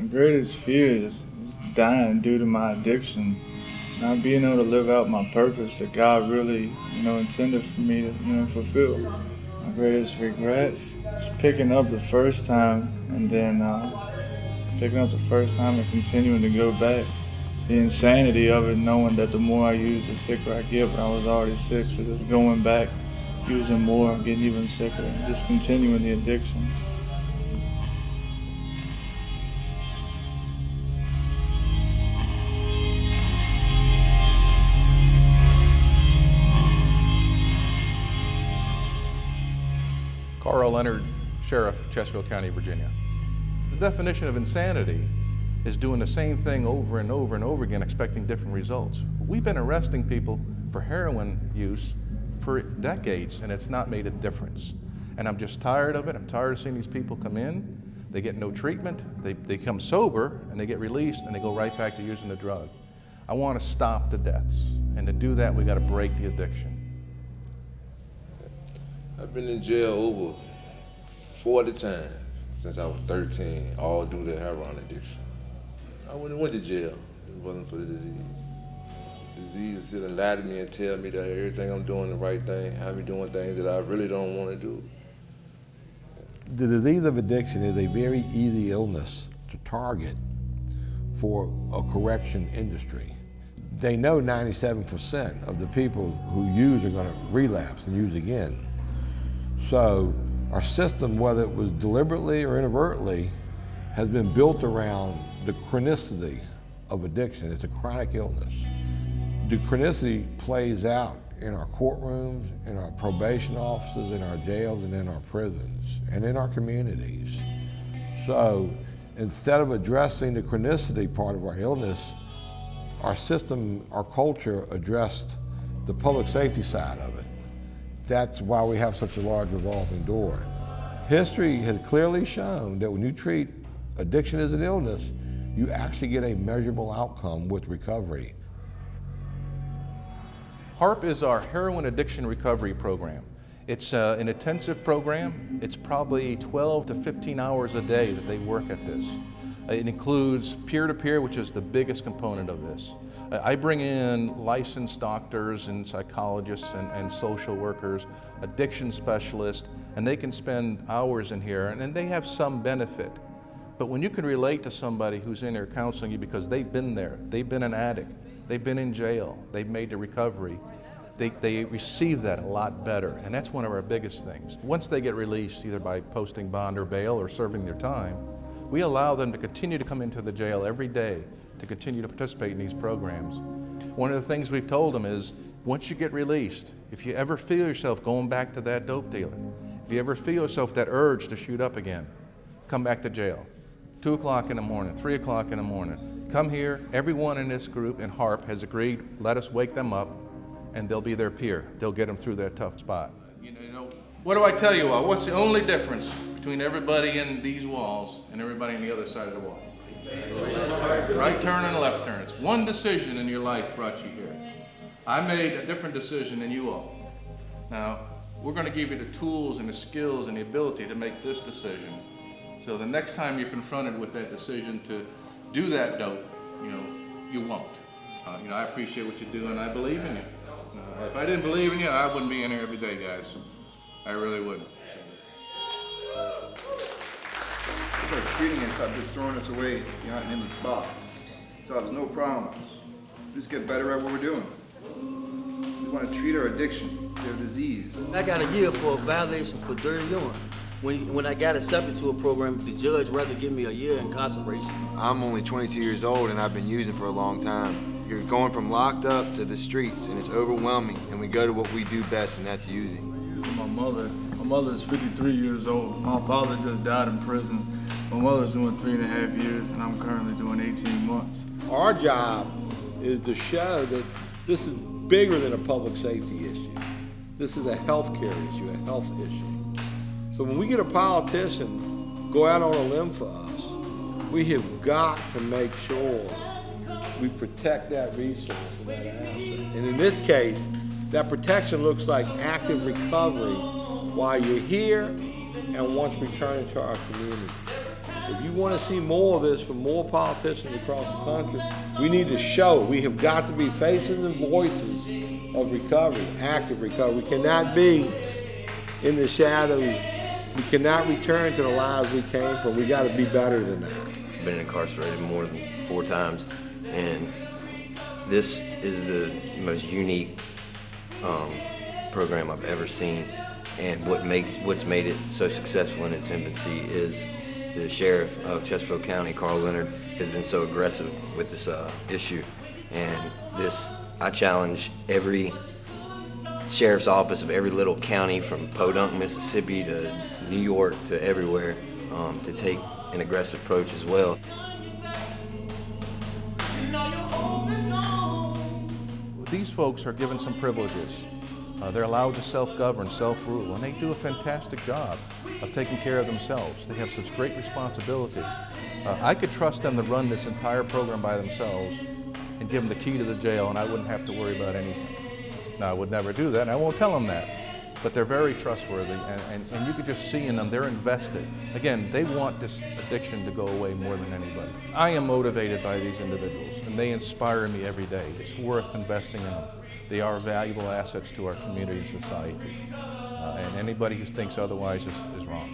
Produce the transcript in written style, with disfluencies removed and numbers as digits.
My greatest fear is dying due to my addiction, not being able to live out my purpose that God really, intended for me to, fulfill. My greatest regret is picking up the first time and then and continuing to go back. The insanity of it, knowing that the more I use, the sicker I get, but I was already sick, so just going back, using more, getting even sicker, and just continuing the addiction. Carl Leonard, Sheriff, Chesterfield County, Virginia. The definition of insanity is doing the same thing over and over and over again, expecting different results. We've been arresting people for heroin use for decades, and it's not made a difference. And I'm just tired of it. I'm tired of seeing these people come in, they get no treatment, they become sober, and they get released, and they go right back to using the drug. I want to stop the deaths, and to do that, we got to break the addiction. I've been in jail over 40 times since I was 13, all due to heroin addiction. I wouldn't have went to jail if it wasn't for the disease. The disease is sit and lie to me and tell me that everything I'm doing the right thing, have me doing things that I really don't want to do. The disease of addiction is a very easy illness to target for a correction industry. They know 97% of the people who use are going to relapse and use again. So our system, whether it was deliberately or inadvertently, has been built around the chronicity of addiction. It's a chronic illness. The chronicity plays out in our courtrooms, in our probation offices, in our jails, and in our prisons, and in our communities. So instead of addressing the chronicity part of our illness, our system, our culture addressed the public safety side of it. That's why we have such a large revolving door. History has clearly shown that when you treat addiction as an illness, you actually get a measurable outcome with recovery. HARP is our heroin addiction recovery program. It's an intensive program. It's probably 12 to 15 hours a day that they work at this. It includes peer-to-peer, which is the biggest component of this. I bring in licensed doctors and psychologists and social workers, addiction specialists, and they can spend hours in here, and they have some benefit. But when you can relate to somebody who's in there counseling you because they've been there, they've been an addict, they've been in jail, they've made the recovery, they receive that a lot better, and that's one of our biggest things. Once they get released, either by posting bond or bail or serving their time, we allow them to continue to come into the jail every day to continue to participate in these programs. One of the things we've told them is, once you get released, if you ever feel yourself going back to that dope dealer, if you ever feel yourself that urge to shoot up again, come back to jail. 2 o'clock in the morning, 3 o'clock in the morning. Come here, everyone in this group in HARP has agreed, let us wake them up, and they'll be their peer. They'll get them through that tough spot. What do I tell you all? What's the only difference between everybody in these walls and everybody on the other side of the wall? Right turn and left turn. It's one decision in your life brought you here. I made a different decision than you all. Now, we're going to give you the tools and the skills and the ability to make this decision. So the next time you're confronted with that decision to do that dope, you won't. I appreciate what you do, and I believe in you. If I didn't believe in you, I wouldn't be in here every day, guys. I really wouldn't. Start treating and stop just throwing us away behind him in the box. So there's no problem. Just get better at what we're doing. We want to treat our addiction, their disease. I got a year for a violation for dirty urine. When I got accepted to a program, the judge rather give me a year in incarceration. I'm only 22 years old and I've been using for a long time. You're going from locked up to the streets and it's overwhelming, and we go to what we do best, and that's using. My mother is 53 years old. My father just died in prison. My mother's doing 3.5 years, and I'm currently doing 18 months. Our job is to show that this is bigger than a public safety issue. This is a healthcare issue, a health issue. So when we get a politician go out on a limb for us, we have got to make sure we protect that resource and that asset. And in this case, that protection looks like active recovery while you're here and once returning to our community. If you want to see more of this from more politicians across the country, we need to show. We have got to be faces and voices of recovery, active recovery. We cannot be in the shadows. We cannot return to the lives we came from. We got to be better than that. I've been incarcerated more than 4 times, and this is the most unique program I've ever seen. And what's made it so successful in its infancy is the sheriff of Chesterfield County, Carl Leonard, has been so aggressive with this issue. And I challenge every sheriff's office of every little county from Podunk, Mississippi to New York to everywhere to take an aggressive approach as well. These folks are given some privileges. They're allowed to self-govern, self-rule, and they do a fantastic job of taking care of themselves. They have such great responsibility. I could trust them to run this entire program by themselves and give them the key to the jail, and I wouldn't have to worry about anything. Now, I would never do that, and I won't tell them that, but they're very trustworthy, and you could just see in them, they're invested. Again, they want this addiction to go away more than anybody. I am motivated by these individuals, and they inspire me every day. It's worth investing in them. They are valuable assets to our community and society, and anybody who thinks otherwise is wrong.